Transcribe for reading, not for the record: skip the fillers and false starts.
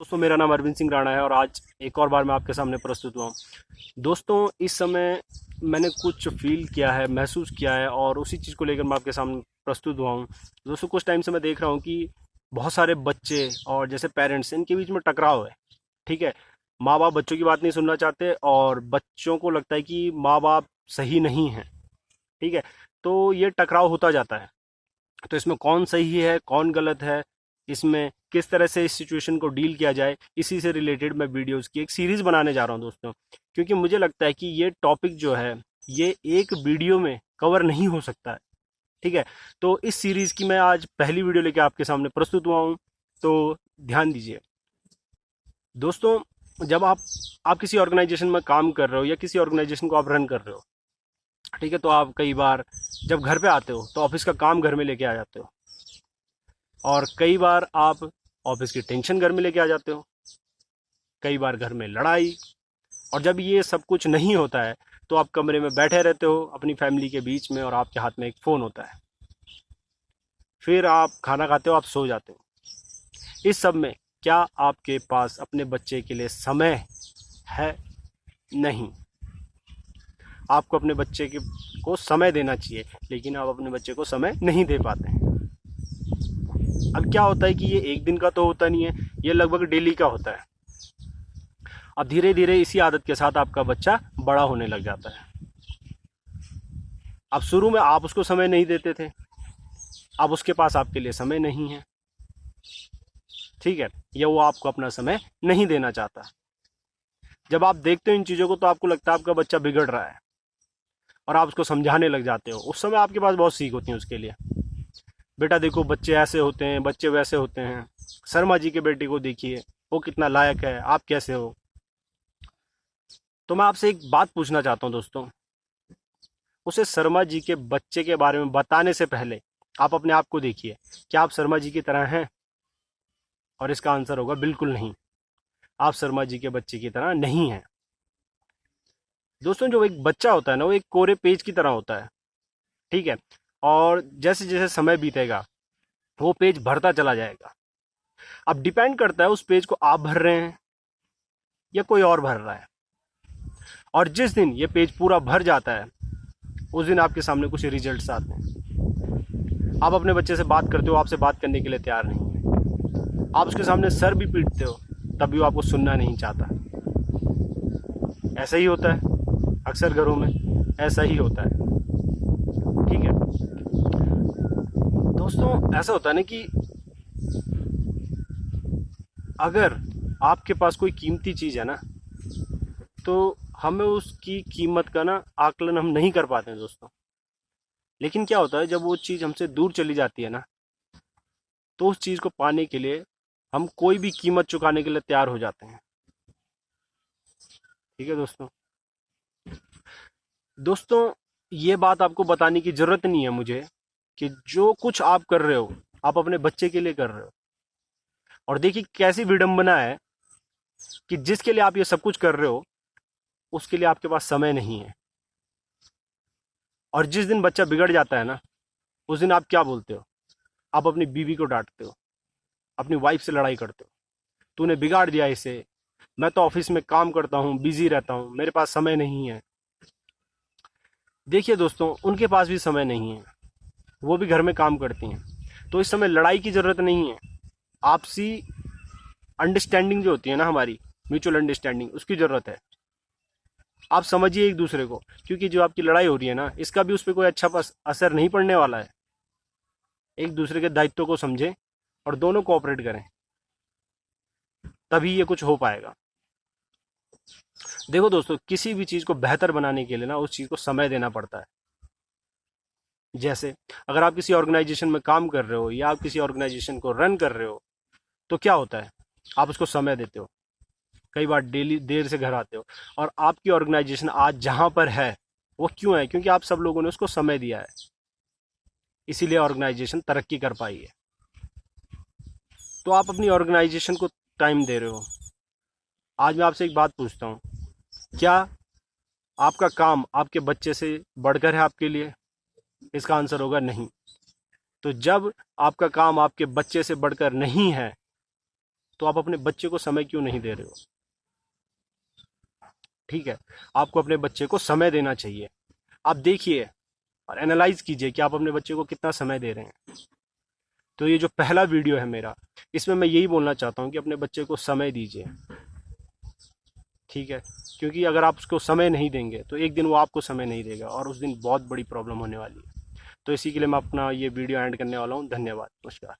दोस्तों, मेरा नाम अरविंद सिंह राणा है और आज एक और बार मैं आपके सामने प्रस्तुत हुआ हूँ। दोस्तों, इस समय मैंने कुछ फील किया है, महसूस किया है और उसी चीज़ को लेकर मैं आपके सामने प्रस्तुत हुआ हूँ। दोस्तों, कुछ टाइम से मैं देख रहा हूँ कि बहुत सारे बच्चे और जैसे पेरेंट्स, इनके बीच में टकराव है। ठीक है, माँ बाप बच्चों की बात नहीं सुनना चाहते और बच्चों को लगता है कि माँ बाप सही नहीं है। ठीक है, तो ये टकराव होता जाता है। तो इसमें कौन सही है, कौन गलत है, इसमें किस तरह से इस सिचुएशन को डील किया जाए, इसी से रिलेटेड मैं वीडियोस की एक सीरीज बनाने जा रहा हूं दोस्तों। क्योंकि मुझे लगता है कि ये टॉपिक जो है, ये एक वीडियो में कवर नहीं हो सकता है। ठीक है, तो इस सीरीज की मैं आज पहली वीडियो लेके आपके सामने प्रस्तुत हुआ हूं। तो ध्यान दीजिए दोस्तों, जब आप किसी ऑर्गेनाइजेशन में काम कर रहे हो या किसी ऑर्गेनाइजेशन को आप रन कर रहे हो, ठीक है, तो आप कई बार जब घर पे आते हो तो ऑफिस का काम घर में लेके आ जाते हो और कई बार आप ऑफिस की टेंशन घर में लेके आ जाते हो। कई बार घर में लड़ाई। और जब ये सब कुछ नहीं होता है तो आप कमरे में बैठे रहते हो अपनी फैमिली के बीच में और आपके हाथ में एक फ़ोन होता है। फिर आप खाना खाते हो, आप सो जाते हो। इस सब में क्या आपके पास अपने बच्चे के लिए समय है? नहीं। आपको अपने बच्चे को समय देना चाहिए, लेकिन आप अपने बच्चे को समय नहीं दे पाते हैं। अब क्या होता है कि ये एक दिन का तो होता नहीं है, ये लगभग डेली का होता है। अब धीरे धीरे इसी आदत के साथ आपका बच्चा बड़ा होने लग जाता है। अब शुरू में आप उसको समय नहीं देते थे, अब उसके पास आपके लिए समय नहीं है। ठीक है, या वो आपको अपना समय नहीं देना चाहता। जब आप देखते हो इन चीज़ों को तो आपको लगता है आपका बच्चा बिगड़ रहा है और आप उसको समझाने लग जाते हो। उस समय आपके पास बहुत सीख होती है उसके लिए। बेटा देखो, बच्चे ऐसे होते हैं, बच्चे वैसे होते हैं। शर्मा जी के बेटे को देखिए, वो कितना लायक है, आप कैसे हो। तो मैं आपसे एक बात पूछना चाहता हूँ दोस्तों, उसे शर्मा जी के बच्चे के बारे में बताने से पहले आप अपने आप को देखिए, क्या आप शर्मा जी की तरह हैं? और इसका आंसर होगा बिल्कुल नहीं। आप शर्मा जी के बच्चे की तरह नहीं हैं। दोस्तों, जो एक बच्चा होता है ना, वो एक कोरे पेज की तरह होता है। ठीक है, और जैसे जैसे समय बीतेगा वो पेज भरता चला जाएगा। अब डिपेंड करता है उस पेज को आप भर रहे हैं या कोई और भर रहा है। और जिस दिन ये पेज पूरा भर जाता है उस दिन आपके सामने कुछ रिजल्ट्स आते हैं। आप अपने बच्चे से बात करते हो, आपसे बात करने के लिए तैयार नहीं है। आप उसके सामने सर भी पीटते हो, तब भी वो आपको सुनना नहीं चाहता। ऐसा ही होता है, अक्सर घरों में ऐसा ही होता है। ठीक है दोस्तों, ऐसा होता है ना कि अगर आपके पास कोई कीमती चीज़ है ना, तो हमें उसकी कीमत का ना आकलन हम नहीं कर पाते हैं दोस्तों। लेकिन क्या होता है, जब वो चीज़ हमसे दूर चली जाती है ना, तो उस चीज़ को पाने के लिए हम कोई भी कीमत चुकाने के लिए तैयार हो जाते हैं। ठीक है दोस्तों। दोस्तों, ये बात आपको बताने की ज़रूरत नहीं है मुझे कि जो कुछ आप कर रहे हो आप अपने बच्चे के लिए कर रहे हो। और देखिए कैसी विडंबना है कि जिसके लिए आप ये सब कुछ कर रहे हो उसके लिए आपके पास समय नहीं है। और जिस दिन बच्चा बिगड़ जाता है ना, उस दिन आप क्या बोलते हो? आप अपनी बीवी को डांटते हो, अपनी वाइफ से लड़ाई करते हो, तूने बिगाड़ दिया इसे, मैं तो ऑफिस में काम करता हूँ, बिजी रहता हूँ, मेरे पास समय नहीं है। देखिए दोस्तों, उनके पास भी समय नहीं है, वो भी घर में काम करती हैं। तो इस समय लड़ाई की ज़रूरत नहीं है। आपसी अंडरस्टैंडिंग जो होती है ना, हमारी म्यूचुअल अंडरस्टैंडिंग, उसकी ज़रूरत है। आप समझिए एक दूसरे को, क्योंकि जो आपकी लड़ाई हो रही है ना, इसका भी उस पर कोई अच्छा असर नहीं पड़ने वाला है। एक दूसरे के दायित्व को समझें और दोनों कोऑपरेट करें, तभी ये कुछ हो पाएगा। देखो दोस्तों, किसी भी चीज़ को बेहतर बनाने के लिए ना उस चीज़ को समय देना पड़ता है। जैसे अगर आप किसी ऑर्गेनाइजेशन में काम कर रहे हो या आप किसी ऑर्गेनाइजेशन को रन कर रहे हो, तो क्या होता है, आप उसको समय देते हो। कई बार डेली देर से घर आते हो। और आपकी ऑर्गेनाइजेशन आज जहां पर है वो क्यों है? क्योंकि आप सब लोगों ने उसको समय दिया है, इसीलिए ऑर्गेनाइजेशन तरक्की कर पाई है। तो आप अपनी ऑर्गेनाइजेशन को टाइम दे रहे हो। आज मैं आपसे एक बात पूछता हूँ, क्या आपका काम आपके बच्चे से बढ़कर है आपके लिए? इसका आंसर होगा नहीं। तो जब आपका काम आपके बच्चे से बढ़कर नहीं है, तो आप अपने बच्चे को समय क्यों नहीं दे रहे हो? ठीक है, आपको अपने बच्चे को समय देना चाहिए। आप देखिए और एनालाइज कीजिए कि आप अपने बच्चे को कितना समय दे रहे हैं। तो ये जो पहला वीडियो है मेरा, इसमें मैं यही बोलना चाहता हूँ कि अपने बच्चे को समय दीजिए। ठीक है, क्योंकि अगर आप उसको समय नहीं देंगे तो एक दिन वो आपको समय नहीं देगा और उस दिन बहुत बड़ी प्रॉब्लम होने वाली है। तो इसी के लिए मैं अपना ये वीडियो एंड करने वाला हूँ। धन्यवाद, नमस्कार।